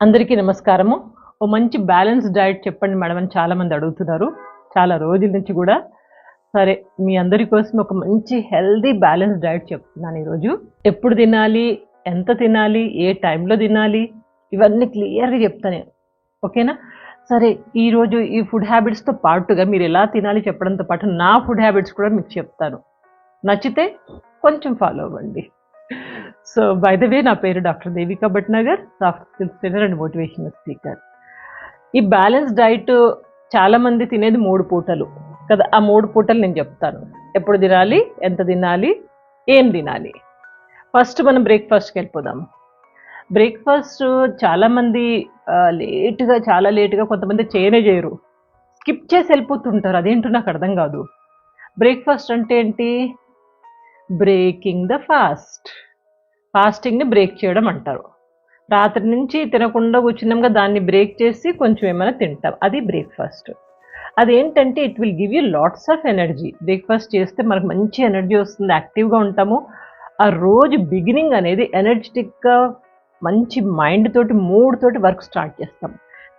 అందరికీ నమస్కారము. ఓ మంచి బ్యాలెన్స్ డైట్ చెప్పండి మేడం అని చాలామంది అడుగుతున్నారు. చాలా రోజుల నుంచి కూడా. సరే, మీ అందరి కోసం ఒక మంచి హెల్దీ బ్యాలెన్స్ డైట్ చెప్తున్నాను ఈరోజు. ఎప్పుడు తినాలి, ఎంత తినాలి, ఏ టైంలో తినాలి, ఇవన్నీ క్లియర్గా చెప్తాను. ఓకేనా? సరే, ఈరోజు ఈ ఫుడ్ హ్యాబిట్స్తో పాటుగా మీరు ఎలా తినాలి చెప్పడంతో పాటు నా ఫుడ్ హ్యాబిట్స్ కూడా మీకు చెప్తాను. నచ్చితే కొంచెం ఫాలో అవ్వండి. సో బై ద వే, నా పేరు doctor Devika Bhatnagar, soft skills trainer and motivational speaker. ఈ బ్యాలెన్స్ డైట్ చాలామంది తినేది 3 పూటలు కదా. ఆ 3 పూటలు నేను చెప్తాను. ఎప్పుడు తినాలి, ఎంత తినాలి, ఏం తినాలి. ఫస్ట్ మనం బ్రేక్ఫాస్ట్కి వెళ్ళిపోదాం. బ్రేక్ఫాస్ట్ చాలామంది చాలా లేటుగా కొంతమంది చేయరు, స్కిప్ చేసి వెళ్ళిపోతుంటారు. అదేంటో నాకు అర్థం కాదు. బ్రేక్ఫాస్ట్ అంటే ఏంటి? బ్రేకింగ్ ద ఫాస్టింగ్ని బ్రేక్ చేయడం అంటారు. రాత్రి నుంచి తినకుండా కూర్చున్నాంగా, దాన్ని బ్రేక్ చేసి కొంచెం ఏమైనా తింటాం, అది బ్రేక్ఫాస్ట్. అదేంటంటే it will give you lots of energy. Breakfast చేస్తే మనకు మంచి ఎనర్జీ వస్తుంది, యాక్టివ్గా ఉంటాము. ఆ రోజు బిగినింగ్ అనేది ఎనర్జెటిక్గా, మంచి మైండ్ తోటి, మూడ్ తోటి వర్క్ స్టార్ట్ చేస్తాం.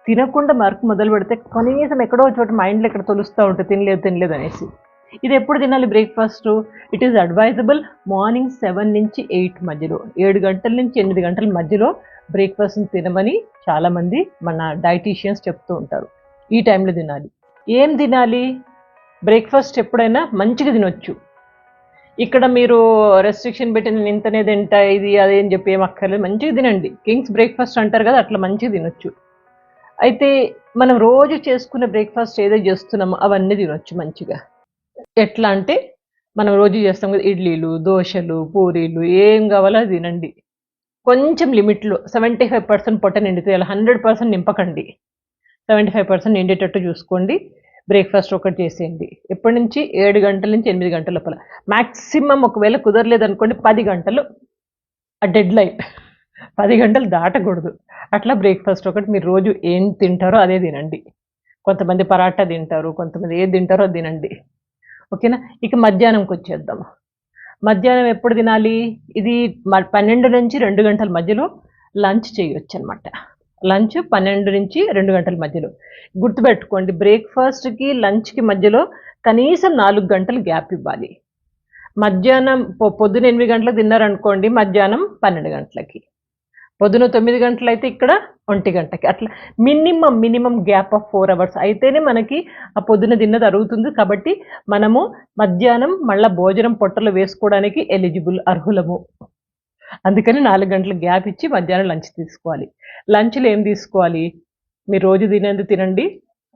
తినకుండా వర్క్ మొదలు పెడితే కనీసం ఎక్కడో చోట మైండ్లో ఇక్కడ తొలుస్తూ ఉంటుంది, తినలేదు అనేసి. ఇది ఎప్పుడు తినాలి breakfast? It is advisable morning 7 నుంచి 8 మధ్యలో, 7 గంటల నుంచి 8 గంటల మధ్యలో బ్రేక్ఫాస్ట్ని తినమని చాలామంది మన డైటీషియన్స్ చెప్తూ ఉంటారు. ఈ టైంలో తినాలి. ఏం తినాలి? బ్రేక్ఫాస్ట్ ఎప్పుడైనా మంచిగా తినొచ్చు. ఇక్కడ మీరు రెస్ట్రిక్షన్ పెట్టి నేను ఇంతనే తింటా, ఇది అదేం చెప్పి ఏం అక్కర్లేదు, మంచిగా తినండి. కింగ్స్ బ్రేక్ఫాస్ట్ అంటారు కదా, అట్లా మంచిగా తినొచ్చు. అయితే మనం రోజు చేసుకునే బ్రేక్ఫాస్ట్ ఏదో చేస్తున్నామో అవన్నీ తినొచ్చు మంచిగా. ఎట్లా అంటే, మనం రోజు చేస్తాం కదా, ఇడ్లీలు, దోశలు, పూరీలు, ఏం కావాలో అది తినండి. కొంచెం లిమిట్లో 75% పొట్ట నిండితే, అలా 100% నింపకండి. 75% నిండేటట్టు చూసుకోండి. బ్రేక్ఫాస్ట్ ఒకటి చేసేయండి. ఎప్పటి నుంచి? 7 గంటల నుంచి 8 గంటల లోపల. మ్యాక్సిమం ఒకవేళ కుదరలేదనుకోండి 10 గంటలు ఆ డెడ్ లైన్. 10 గంటలు దాటకూడదు. అట్లా బ్రేక్ఫాస్ట్ ఒకటి మీరు రోజు ఏం తింటారో అదే తినండి. కొంతమంది పరాటా తింటారు, కొంతమంది ఏది తింటారో అది తినండి. ఓకేనా? ఇక మధ్యాహ్నంకి వచ్చేద్దాం. మధ్యాహ్నం ఎప్పుడు తినాలి? ఇది 12 నుంచి 2 గంటల మధ్యలో లంచ్ చేయొచ్చు అనమాట. లంచ్ 12 నుంచి 2 గంటల మధ్యలో. గుర్తుపెట్టుకోండి, బ్రేక్ఫాస్ట్కి లంచ్కి మధ్యలో కనీసం 4 గంటలు గ్యాప్ ఇవ్వాలి. మధ్యాహ్నం పొద్దున 8 గంటలకు తిన్నారనుకోండి, మధ్యాహ్నం 12 గంటలకి. పొద్దున 9 గంటలు అయితే ఇక్కడ 1 గంటకి. అట్లా మినిమం గ్యాప్ ఆఫ్ 4 అవర్స్ అయితేనే మనకి ఆ పొద్దున తిన్నది అరుగుతుంది. కాబట్టి మనము మధ్యాహ్నం మళ్ళీ భోజనం పొట్టలో వేసుకోవడానికి అర్హులము. అందుకని 4 గంటల గ్యాప్ ఇచ్చి మధ్యాహ్నం లంచ్ తీసుకోవాలి. లంచ్లో ఏం తీసుకోవాలి? మీరు రోజు తినేది తినండి,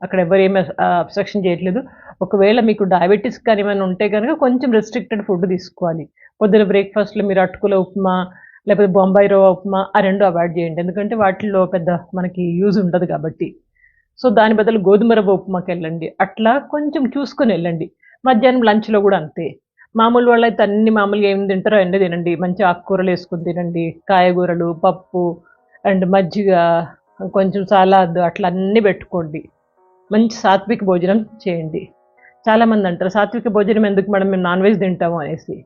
అక్కడ ఎవరు ఏమి అబ్స్ట్రక్షన్ చేయట్లేదు. ఒకవేళ మీకు డయాబెటీస్ కానీ ఏమైనా ఉంటే కనుక కొంచెం రెస్ట్రిక్టెడ్ ఫుడ్ తీసుకోవాలి. పొద్దున బ్రేక్ఫాస్ట్లో మీరు అటుకుల ఉప్మా, లేకపోతే బొంబాయి రవ్వ ఉప్మా, ఆ 2 అవాయిడ్ చేయండి. ఎందుకంటే వాటిల్లో పెద్ద మనకి యూజ్ ఉండదు కాబట్టి. సో దాని బదులు గోధుమ రవ్వ ఉప్మాకి వెళ్ళండి. అట్లా కొంచెం చూసుకొని వెళ్ళండి. మధ్యాహ్నం లంచ్లో కూడా అంతే. మామూలు వాళ్ళు అయితే అన్ని మామూలుగా ఏం తింటారో అన్నీ తినండి. మంచి ఆకుకూరలు వేసుకొని తినండి, కాయగూరలు, పప్పు అండ్ మజ్జిగ, కొంచెం సలాడ్, అట్లా అన్నీ పెట్టుకోండి. మంచి సాత్విక భోజనం చేయండి. చాలామంది అంటారు, సాత్విక భోజనం ఎందుకు మేడం, మేము నాన్ వెజ్ తింటాము అనేసి.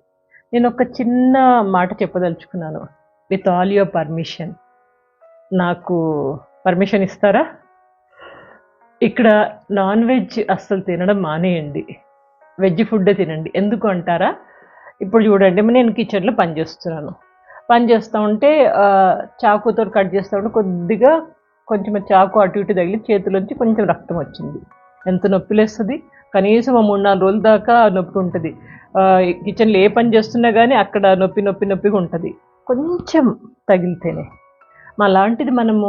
నేను ఒక చిన్న మాట చెప్పదలుచుకున్నాను. విత్ ఆల్ యువర్ పర్మిషన్, నాకు పర్మిషన్ ఇస్తారా? ఇక్కడ నాన్ వెజ్ అస్సలు తినడం మానేయండి, వెజ్ ఫుడ్డే తినండి. ఎందుకు అంటారా? ఇప్పుడు చూడండి, నేను కిచెన్లో పని చేస్తూ ఉంటే చాకుతో కట్ చేస్తూ ఉంటే కొద్దిగా కొంచెం చాకు అటు ఇటు తగిలి చేతిలోంచి కొంచెం రక్తం వచ్చింది. ఎంత నొప్పి లేస్తుంది! కనీసం 3-4 రోజుల దాకా నొప్పి ఉంటుంది. కిచెన్లో ఏ పని చేస్తున్నా కానీ అక్కడ నొప్పిగా ఉంటుంది, కొంచెం తగిలితేనే. అలాంటిది మనము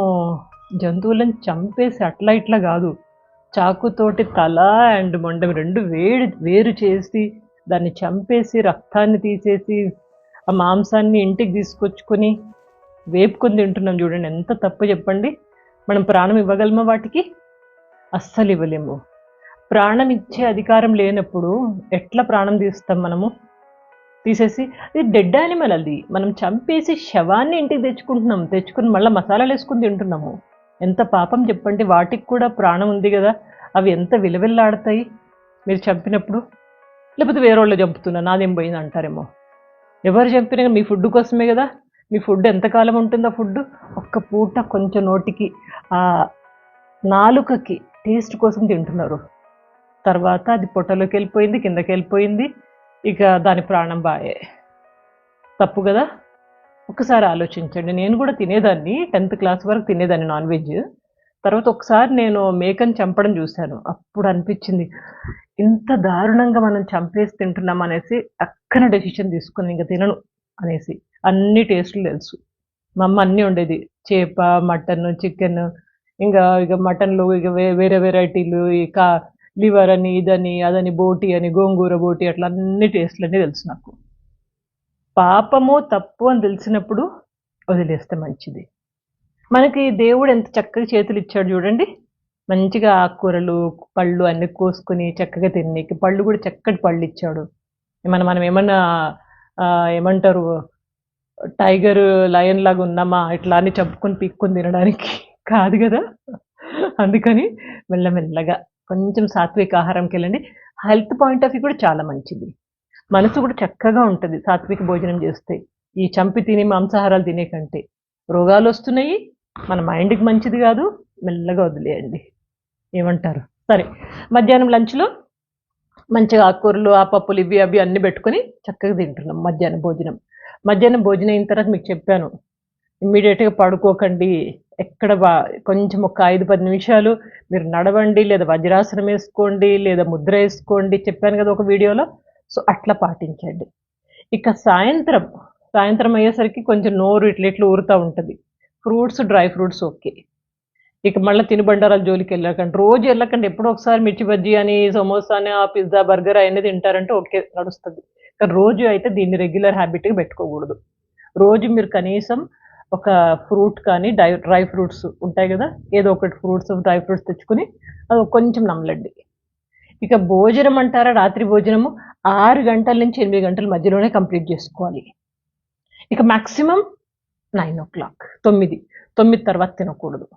జంతువులను చంపేసి అట్లా ఇట్లా కాదు, చాకుతోటి తల అండ్ మొండం 2 వేరు చేసి దాన్ని చంపేసి రక్తాన్ని తీసేసి ఆ మాంసాన్ని ఇంటికి తీసుకొచ్చుకొని వేపుకొని తింటున్నాం. చూడండి ఎంత తప్పు చెప్పండి. మనం ప్రాణం ఇవ్వగలమా వాటికి? అస్సలు ఇవ్వలేము. ప్రాణం ఇచ్చే అధికారం లేనప్పుడు ఎట్లా ప్రాణం తీస్తాం మనము? తీసేసి, ఇది డెడ్ యానిమల్, అది మనం చంపేసి శవాన్ని ఇంటికి తెచ్చుకుని మళ్ళీ మసాలాలు వేసుకుని తింటున్నాము. ఎంత పాపం చెప్పండి. వాటికి కూడా ప్రాణం ఉంది కదా, అవి ఎంత విలవిల్లాడతాయి మీరు చంపినప్పుడు. లేకపోతే వేరే వాళ్ళు చంపుతున్నా నాదేం పోయింది అంటారేమో. ఎవరు చంపినా మీ ఫుడ్ కోసమే కదా. మీ ఫుడ్ ఎంతకాలం ఉంటుందో ఫుడ్ ఒక్క పూట కొంచెం నోటికి ఆ నాలుకకి టేస్ట్ కోసం తింటున్నారు, తర్వాత అది పొట్టలోకి వెళ్ళిపోయింది, కిందకి వెళ్ళిపోయింది, ఇక దాని ప్రాణం బాయే. తప్పు కదా. ఒకసారి ఆలోచించండి. నేను కూడా తినేదాన్ని, 10th క్లాస్ వరకు తినేదాన్ని నాన్ వెజ్. తర్వాత ఒకసారి నేను మేకని చంపడం చూశాను. అప్పుడు అనిపించింది ఇంత దారుణంగా మనం చంపేసి తింటున్నాం అనేసి అక్కన డెసిషన్ తీసుకుని ఇంకా తినను అనేసి. అన్ని టేస్ట్లు తెలుసు, మా అమ్మ అన్నీ ఉండేది, చేప, మటన్, చికెన్, ఇక మటన్లో ఇక వేరే వెరైటీలు, ఇక లివర్ అని, ఇదని, అదని, బోటి అని, గోంగూర బోటి, అట్లా అన్ని టేస్ట్లు అన్నీ తెలుసు నాకు. పాపము తప్పు అని తెలిసినప్పుడు వదిలేస్తే మంచిది. మనకి దేవుడు ఎంత చక్కగా చేతులు ఇచ్చాడు చూడండి, మంచిగా ఆకుకూరలు, పళ్ళు అన్ని కోసుకొని చక్కగా తిన్నీకి, పళ్ళు కూడా చక్కటి పళ్ళు ఇచ్చాడు. మనం ఏమన్నా ఏమంటారు, టైగర్, లయన్ లాగా ఉన్నామా ఇట్లా అని చంపుకొని పీక్కొని తినడానికి కాదు కదా. అందుకని మెల్లమెల్లగా కొంచెం సాత్విక ఆహారంకి వెళ్ళండి. హెల్త్ పాయింట్ ఆఫ్ వ్యూ కూడా చాలా మంచిది, మనసు కూడా చక్కగా ఉంటుంది సాత్విక భోజనం చేస్తే. ఈ చంపి తిని మాంసాహారాలు తినే కంటే రోగాలు వస్తున్నాయి, మన మైండ్కి మంచిది కాదు. మెల్లగా వదిలేయండి, ఏమంటారు. సరే, మధ్యాహ్నం లంచ్లో మంచిగా ఆకుకూరలు, ఆ పప్పులు, ఇవి అవి అన్నీ పెట్టుకొని చక్కగా తింటున్నాం మధ్యాహ్నం భోజనం. మధ్యాహ్నం భోజనం అయిన తర్వాత మీకు చెప్పాను, ఇమ్మీడియట్గా పడుకోకండి. ఎక్కడ కొంచెం ఒక 5-10 నిమిషాలు మీరు నడవండి, లేదా వజ్రాసనం వేసుకోండి, లేదా ముద్ర వేసుకోండి, చెప్పాను కదా ఒక వీడియోలో. సో అట్లా పాటించండి. ఇక సాయంత్రం అయ్యేసరికి కొంచెం నోరు ఇట్లా ఊరుతూ ఉంటుంది. Fruits, dry fruits okay. ఇక మళ్ళీ తినుబండారాల జోలికి వెళ్ళకండి, రోజు వెళ్ళకండి. ఎప్పుడో ఒకసారి మిర్చి బజ్జీ అని, సమోసా అని, ఆ పిజ్జా, బర్గర్ అవన్నీ తింటారంటే ఓకే, నడుస్తుంది. కానీ రోజు అయితే దీన్ని రెగ్యులర్ హ్యాబిట్గా పెట్టుకోకూడదు. రోజు మీరు కనీసం ఒక ఫ్రూట్ కానీ, డ్రై ఫ్రూట్స్ ఉంటాయి కదా, ఏదో ఒకటి ఫ్రూట్స్, డ్రై ఫ్రూట్స్ తెచ్చుకొని అది కొంచెం నమ్మలండి. ఇక భోజనం అంటారా, రాత్రి భోజనము 6 గంటల నుంచి 8 గంటల మధ్యలోనే కంప్లీట్ చేసుకోవాలి. ఇక మ్యాక్సిమం 9 o'clock, 9 తర్వాత తినకూడదు,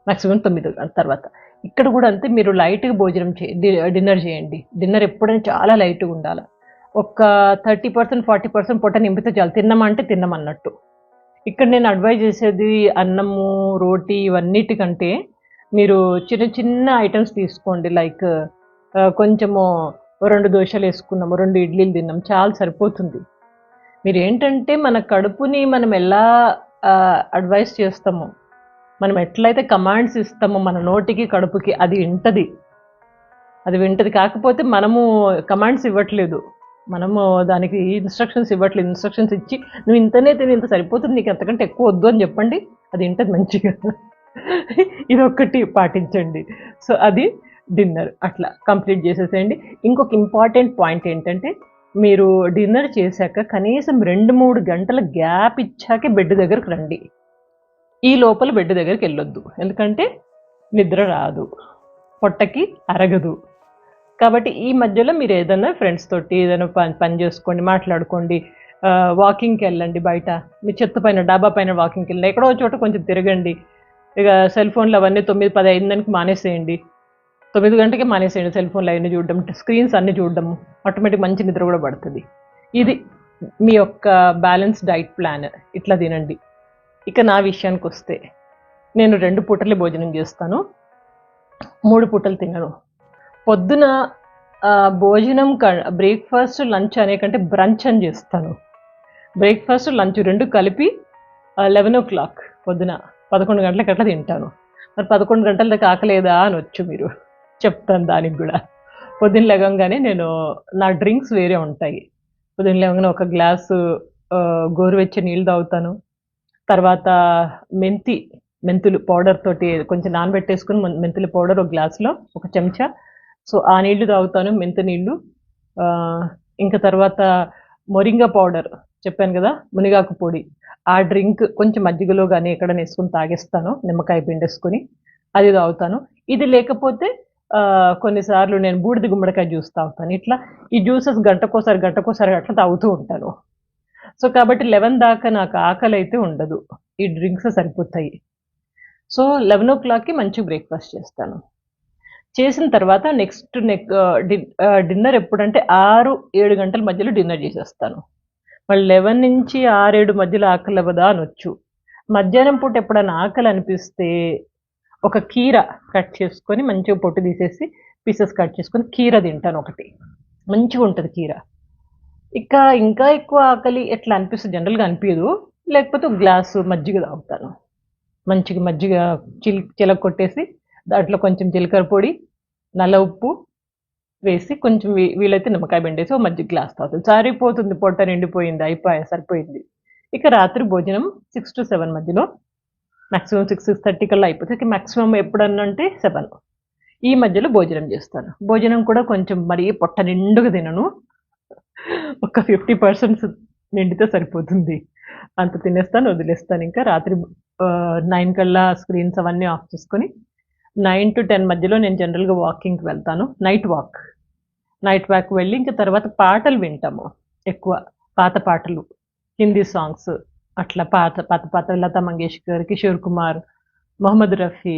మ్యాక్సిమం 9 తర్వాత. ఇక్కడ కూడా అంతే, మీరు లైట్గా భోజనం డిన్నర్ చేయండి. డిన్నర్ ఎప్పుడైనా చాలా లైట్గా ఉండాలి. ఒక 30%, 40% పొట్ట నింపితే చాలు, తిన్నామంటే తిన్నామన్నట్టు. ఇక్కడ నేను అడ్వైజ్ చేసేది అన్నము, రోటీ ఇవన్నిటికంటే మీరు చిన్న చిన్న ఐటమ్స్ తీసుకోండి. లైక్ కొంచెము 2 దోశలు వేసుకున్నాము, 2 ఇడ్లీలు తిన్నాం, చాలా సరిపోతుంది. మీరు ఏంటంటే మన కడుపుని మనం ఎలా అడ్వైస్ చేస్తామో, మనం ఎట్లయితే కమాండ్స్ ఇస్తామో మన నోటికి, కడుపుకి, అది వింటది. కాకపోతే మనము కమాండ్స్ ఇవ్వట్లేదు, మనము దానికి ఇన్స్ట్రక్షన్స్ ఇవ్వట్లేదు. ఇన్స్ట్రక్షన్స్ ఇచ్చి నువ్వు ఇంతనే తిని, ఇంత సరిపోతుంది, నీకు ఎంతకంటే ఎక్కువ వద్దు అని చెప్పండి, అది వింటది మంచిగా. ఇదొక్కటి పాటించండి. సో అది డిన్నర్ అట్లా కంప్లీట్ చేసేసేయండి. ఇంకొక ఇంపార్టెంట్ పాయింట్ ఏంటంటే, మీరు డిన్నర్ చేశాక కనీసం 2-3 గంటల గ్యాప్ ఇచ్చాకే బెడ్ దగ్గరకు రండి. ఈ లోపల బెడ్ దగ్గరికి వెళ్ళొద్దు, ఎందుకంటే నిద్ర రాదు, పొట్టకి అరగదు. కాబట్టి ఈ మధ్యలో మీరు ఏదైనా ఫ్రెండ్స్ తోటి ఏదైనా పని చేసుకోండి, మాట్లాడుకోండి, వాకింగ్కి వెళ్ళండి, బయట మీ చెత్త పైన, డాబా పైన వాకింగ్కి వెళ్ళండి, ఎక్కడో చోట కొంచెం తిరగండి. ఇక సెల్ ఫోన్లు అవన్నీ 9-10 అయిందానికి మానేసేయండి, 9 గంటకే మానేసేయండి సెల్ ఫోన్లు అవన్నీ చూడడం, స్క్రీన్స్ అన్నీ చూడడము. ఆటోమేటిక్ మంచి నిద్ర కూడా పడుతుంది. ఇది మీ యొక్క బ్యాలెన్స్ డైట్ ప్లాన్, ఇట్లా తినండి. ఇక నా విషయానికి వస్తే, నేను 2 పూటలే భోజనం చేస్తాను, 3 పూటలు తినను. పొద్దున భోజనం బ్రేక్ఫాస్ట్, లంచ్ అనే కంటే బ్రంచ్ అని చేస్తాను. బ్రేక్ఫాస్ట్, లంచ్ 2 కలిపి 11 o'clock పొద్దున 11 గంటలకు అట్లా తింటాను. మరి 11 గంటల దాకా ఆకలేదా అని వచ్చు మీరు, చెప్తాను దానికి కూడా. పొద్దున్న లేవగానే నా డ్రింక్స్ వేరే ఉంటాయి. పొద్దున్న లేవగానే ఒక గ్లాసు గోరువెచ్చని నీళ్ళు తాగుతాను. తర్వాత మెంతులు పౌడర్ తోటి కొంచెం నానబెట్టేసుకుని, మెంతుల పౌడర్ ఒక గ్లాసులో 1 చెంచా, సో ఆ నీళ్లు తాగుతాను, మెంతు నీళ్లు. ఇంకా తర్వాత మొరింగా పౌడర్ చెప్పాను కదా, మునిగాకు పొడి, ఆ డ్రింక్ కొంచెం మజ్జిగలో కానీ ఎక్కడ వేసుకుని తాగేస్తాను, నిమ్మకాయ పిండేసుకొని అది తాగుతాను. ఇది లేకపోతే కొన్నిసార్లు నేను బూడిద గుమ్మడికాయ జ్యూస్ తాగుతాను. ఇట్లా ఈ జ్యూసెస్ గంటకోసారి అట్లా తాగుతూ ఉంటాను. సో కాబట్టి 11 దాకా నాకు ఆకలి అయితే ఉండదు, ఈ డ్రింక్స్ సరిపోతాయి. సో 11 o'clockకి మంచి బ్రేక్ఫాస్ట్ చేస్తాను. చేసిన తర్వాత నెక్స్ట్ డిన్నర్ ఎప్పుడంటే 6-7 గంటల మధ్యలో డిన్నర్ చేసేస్తాను. వాళ్ళు 11 నుంచి 6-7 మధ్యలో ఆకలి అవ్వదా అనొచ్చు. మధ్యాహ్నం పూట ఎప్పుడైనా ఆకలి అనిపిస్తే ఒక కీర కట్ చేసుకొని మంచిగా పొట్టు తీసేసి పీసెస్ కట్ చేసుకొని కీర తింటాను ఒకటి. మంచిగా ఉంటుంది కీర. ఇంకా ఎక్కువ ఆకలి ఎట్లా అనిపిస్తుంది, జనరల్గా అనిపించదు. లేకపోతే ఒక గ్లాసు మజ్జిగ తాగుతాను. మంచిగా మజ్జిగ చిలక కొట్టేసి దాంట్లో కొంచెం జీలకర్ర పొడి, నల్ల ఉప్పు వేసి కొంచెం వీలైతే నిమ్మకాయ పిండేసి ఒక మజ్జిగ గ్లాస్ తాగుతుంది. సరిపోతుంది, పొట్ట నిండిపోయింది, సరిపోయింది. ఇక రాత్రి భోజనం 6 to 7 మధ్యలో, మాక్సిమం 6-6:30 కల్లా అయిపోతుంది. మాక్సిమం ఎప్పుడన్నా అంటే 7 ఈ మధ్యలో భోజనం చేస్తాను. భోజనం కూడా కొంచెం మరీ పొట్ట నిండుగా తినను, ఒక 50% నిండితే సరిపోతుంది, అంత తినేస్తాను, వదిలేస్తాను. ఇంకా రాత్రి 9 కల్లా స్క్రీన్స్ అవన్నీ ఆఫ్ చేసుకొని 9 to 10 మధ్యలో నేను జనరల్గా వాకింగ్కి వెళ్తాను. నైట్ వాక్ వెళ్ళి ఇంకా తర్వాత పాటలు వింటాము. ఎక్కువ పాత పాటలు, హిందీ సాంగ్స్, అట్లా పాత లతా మంగేష్కర్, కిషోర్ కుమార్, మొహమ్మద్ రఫీ,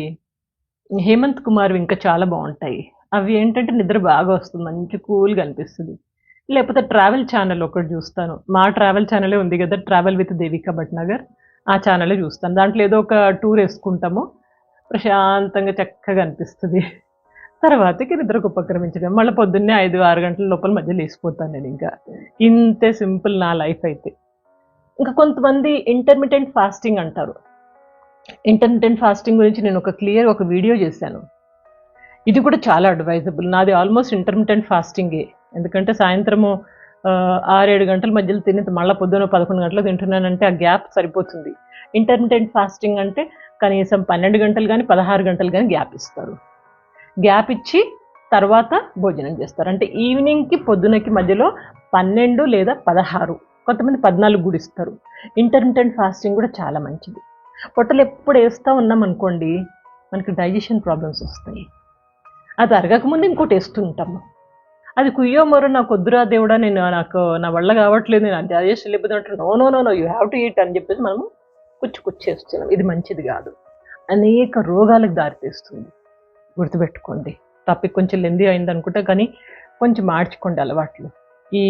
హేమంత్ కుమార్ ఇంకా చాలా బాగుంటాయి. అవి ఏంటంటే నిద్ర బాగా వస్తుంది, మంచి కూల్గా అనిపిస్తుంది. లేకపోతే ట్రావెల్ ఛానల్ ఒకటి చూస్తాను. మా ట్రావెల్ ఛానలే ఉంది కదా, ట్రావెల్ విత్ దేవికా భట్నాగర్, ఆ ఛానలే చూస్తాను. దాంట్లో ఏదో ఒక టూర్ వేసుకుంటాము, ప్రశాంతంగా చక్కగా అనిపిస్తుంది. తర్వాతకి నిద్రకు ఉపక్రమించడం, మళ్ళీ పొద్దున్నే 5-6 గంటల లోపల మధ్య లేచిపోతాను నేను. ఇంకా ఇంతే సింపుల్ నా లైఫ్ అయితే. ఇంకా కొంతమంది ఇంటర్మిటెంట్ ఫాస్టింగ్ అంటారు. ఇంటర్మిటెంట్ ఫాస్టింగ్ గురించి నేను ఒక వీడియో చేశాను. ఇది కూడా చాలా అడ్వైజబుల్. నాది ఆల్మోస్ట్ ఇంటర్మిటెంట్ ఫాస్టింగే. ఎందుకంటే సాయంత్రము 6-7 గంటల మధ్యలో తిని మళ్ళీ పొద్దున్న 11 గంటలకు తింటున్నానంటే ఆ గ్యాప్ సరిపోతుంది. ఇంటర్మిటెంట్ ఫాస్టింగ్ అంటే కనీసం 12 గంటలు కానీ 16 గంటలు కానీ గ్యాప్ ఇస్తారు. గ్యాప్ ఇచ్చి తర్వాత భోజనం చేస్తారు. అంటే ఈవినింగ్కి పొద్దునకి మధ్యలో 12 లేదా 16, కొంతమంది 14 కూడా ఇస్తారు. ఇంటర్మిటెంట్ ఫాస్టింగ్ కూడా చాలా మంచిది. పొట్టలు ఎప్పుడు వేస్తూ ఉన్నాం అనుకోండి, మనకి డైజెషన్ ప్రాబ్లమ్స్ వస్తాయి. అది అరగకముందు ఇంకోటి వేస్తుంటాము. అది కుయ్యో మరో నాకు వద్దురా దేవుడా, నా వల్ల కావట్లేదు, నేను డైజెషన్ లేకపోతే అంటే no you have to eat అని చెప్పేసి మనము కుచ్చేస్తున్నాం. ఇది మంచిది కాదు, అనేక రోగాలకు దారితీస్తుంది. గుర్తుపెట్టుకోండి. టాపిక్ కొంచెం లెందీ అయింది అనుకుంటా, కానీ కొంచెం మార్చుకోండి అలవాట్లు. ఈ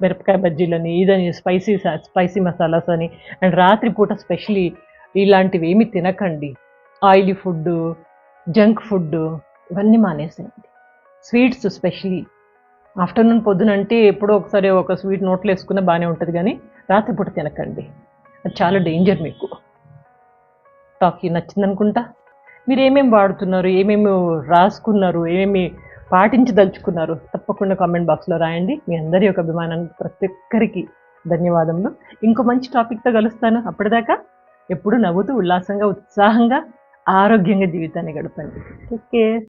మిరపకాయ బజ్జీలని, ఇదని స్పైసీ మసాలాస్ అని, అండ్ రాత్రిపూట స్పెషలీ ఇలాంటివి ఏమి తినకండి. ఆయిలీ ఫుడ్, జంక్ ఫుడ్ ఇవన్నీ మానేసేయండి. స్వీట్స్ స్పెషలీ ఆఫ్టర్నూన్, పొద్దున అంటే ఎప్పుడో ఒకసారి ఒక స్వీట్ నోట్లో వేసుకున్నా బాగానే ఉంటుంది, కానీ రాత్రిపూట తినకండి, అది చాలా డేంజర్ మీకు. టాక్ నచ్చిందనుకుంటా. మీరు ఏమేమి వాడుతున్నారు, ఏమేమి రాసుకున్నారు, ఏమేమి పాటించదలుచుకున్నారు, తప్పకుండా కామెంట్ బాక్స్లో రాయండి. మీ అందరి యొక్క అభిమానానికి ప్రతి ఒక్కరికి ధన్యవాదములు. ఇంకో మంచి టాపిక్తో కలుస్తాను. అప్పటిదాకా ఎప్పుడు నవ్వుతూ, ఉల్లాసంగా, ఉత్సాహంగా, ఆరోగ్యంగా జీవితాన్ని గడపండి. ఓకే.